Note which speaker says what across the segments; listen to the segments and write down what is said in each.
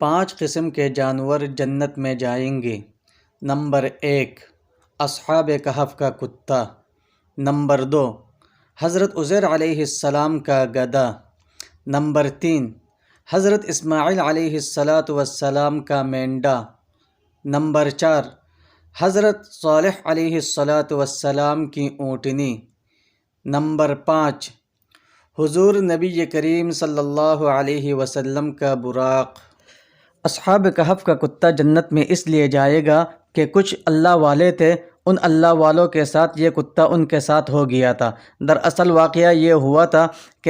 Speaker 1: 5 قسم کے جانور جنت میں جائیں گے۔ نمبر 1، اصحاب کہف کا کتا۔ نمبر 2، حضرت عزیر علیہ السلام کا گدھا۔ نمبر 3، حضرت اسماعیل علیہ السلام کا مینڈا۔ نمبر 4، حضرت صالح علیہ السلام کی اونٹنی۔ نمبر 5، حضور نبی کریم صلی اللہ علیہ وسلم کا براق۔ اصحاب کہف کا کتا جنت میں اس لیے جائے گا کہ کچھ اللہ والے تھے، ان اللہ والوں کے ساتھ یہ کتا ان کے ساتھ ہو گیا تھا۔ دراصل واقعہ یہ ہوا تھا کہ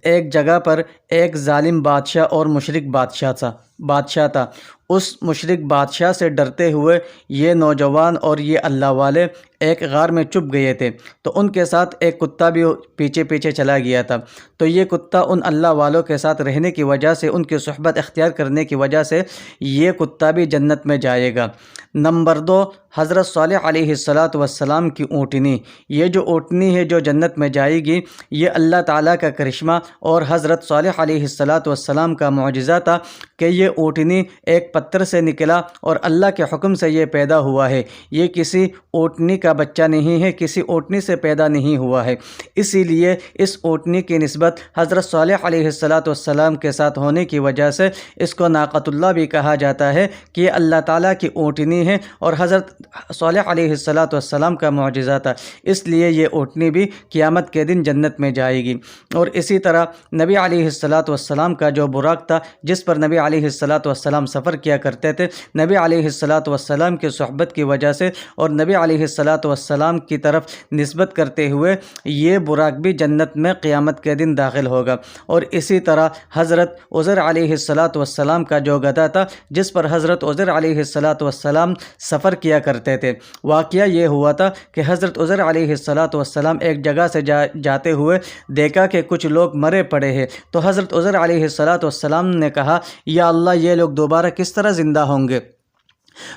Speaker 1: ایک جگہ پر ایک ظالم بادشاہ اور مشرک بادشاہ تھا۔ اس مشرک بادشاہ سے ڈرتے ہوئے یہ نوجوان اور یہ اللہ والے ایک غار میں چھپ گئے تھے، تو ان کے ساتھ ایک کتا بھی پیچھے پیچھے چلا گیا تھا۔ تو یہ کتا ان اللہ والوں کے ساتھ رہنے کی وجہ سے، ان کی صحبت اختیار کرنے کی وجہ سے یہ کتا بھی جنت میں جائے گا۔ نمبر 2، حضرت صالح علیہ السلام کی اونٹنی۔ یہ جو اونٹنی ہے جو جنت میں جائے گی، یہ اللہ تعالیٰ کا کرشمہ اور حضرت صالح علیہ السلام کا معجزہ تھا کہ یہ اونٹنی ایک پتھر سے نکلا اور اللہ کے حکم سے یہ پیدا ہوا ہے۔ یہ کسی اونٹنی کا بچہ نہیں ہے، کسی اونٹنی سے پیدا نہیں ہوا ہے، اسی لیے اس اونٹنی کی نسبت حضرت صالح علیہ السلام کے ساتھ ہونے کی وجہ سے اس کو ناقۃ اللہ بھی کہا جاتا ہے کہ یہ اللہ تعالیٰ کی اونٹنی ہے اور حضرت صالح علیہ السلام کا معجزہ تھا، اس لیے یہ اونٹنی بھی قیامت کے دن جنت میں جائے گی۔ اور اسی طرح نبی علیہ السلام کا جو براق تھا، جس پر نبی علیہ السلام سفر کیا کرتے تھے، نبی علیہ السلام کی صحبت کی وجہ سے اور نبی علیہ السلام کی طرف نسبت کرتے ہوئے یہ براق بھی جنت میں قیامت کے دن داخل ہوگا۔ اور اسی طرح حضرت عزیر علیہ السلام کا جو گدھا تھا، جس پر حضرت عزیر علیہ السلام سفر کیا کرتے تھے، واقعہ یہ ہوا تھا کہ حضرت عزیر علیہ السلام ایک جگہ سے جاتے ہوئے دیکھا کہ کچھ لوگ مرے پڑے ہیں، تو حضرت عزیر علیہ السلام نے کہا، یا اللہ یہ لوگ دوبارہ کس طرح زندہ ہوں گے؟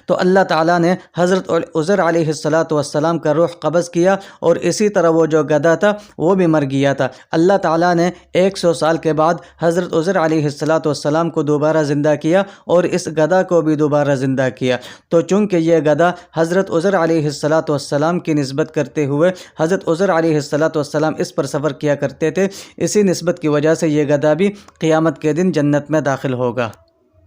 Speaker 1: تو اللہ تعالیٰ نے حضرت عزیر علیہ السلام کا روح قبض کیا اور اسی طرح وہ جو گدھا تھا وہ بھی مر گیا تھا۔ اللہ تعالیٰ نے 100 سال کے بعد حضرت عزیر علیہ السلام کو دوبارہ زندہ کیا اور اس گدھا کو بھی دوبارہ زندہ کیا۔ تو چونکہ یہ گدھا حضرت عزیر علیہ السلام کی نسبت کرتے ہوئے حضرت عزیر علیہ السلام اس پر سفر کیا کرتے تھے، اسی نسبت کی وجہ سے یہ گدھا بھی قیامت کے دن جنت میں داخل ہوگا۔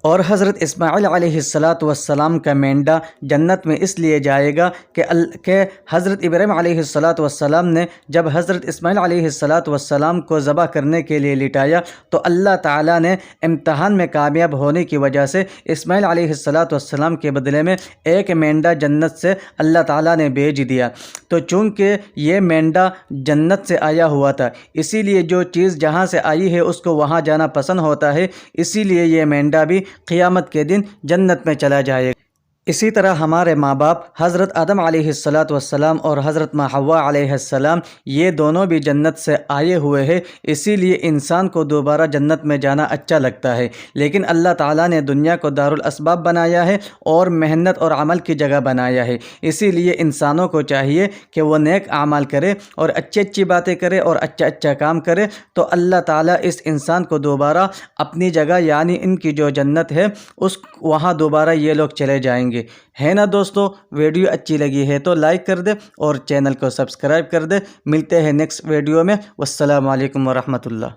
Speaker 1: اور حضرت اسماعیل علیہ السلام کا مینڈا جنت میں اس لیے جائے گا کہ حضرت ابراہیم علیہ السلام نے جب حضرت اسماعیل علیہ السلام کو ذبح کرنے کے لیے لٹایا، تو اللہ تعالیٰ نے امتحان میں کامیاب ہونے کی وجہ سے اسماعیل علیہ السلام کے بدلے میں ایک مینڈا جنت سے اللہ تعالیٰ نے بھیج دیا۔ تو چونکہ یہ مینڈا جنت سے آیا ہوا تھا، اسی لیے جو چیز جہاں سے آئی ہے اس کو وہاں جانا پسند ہوتا ہے، اسی لیے یہ مینڈا بھی قیامت کے دن جنت میں چلا جائے گا۔ اسی طرح ہمارے ماں باپ حضرت آدم علیہ السلام اور حضرت حوا علیہ السلام یہ دونوں بھی جنت سے آئے ہوئے ہیں، اسی لیے انسان کو دوبارہ جنت میں جانا اچھا لگتا ہے۔ لیکن اللہ تعالیٰ نے دنیا کو دارالاسباب بنایا ہے اور محنت اور عمل کی جگہ بنایا ہے، اسی لیے انسانوں کو چاہیے کہ وہ نیک اعمال کرے اور اچھی باتیں کرے اور اچھا کام کرے، تو اللہ تعالیٰ اس انسان کو دوبارہ اپنی جگہ یعنی ان کی جو جنت ہے وہاں دوبارہ یہ لوگ چلے جائیں گے۔ ہے نا دوستو، ویڈیو اچھی لگی ہے تو لائک کر دے اور چینل کو سبسکرائب کر دے۔ ملتے ہیں نیکسٹ ویڈیو میں۔ والسلام علیکم ورحمۃ اللہ۔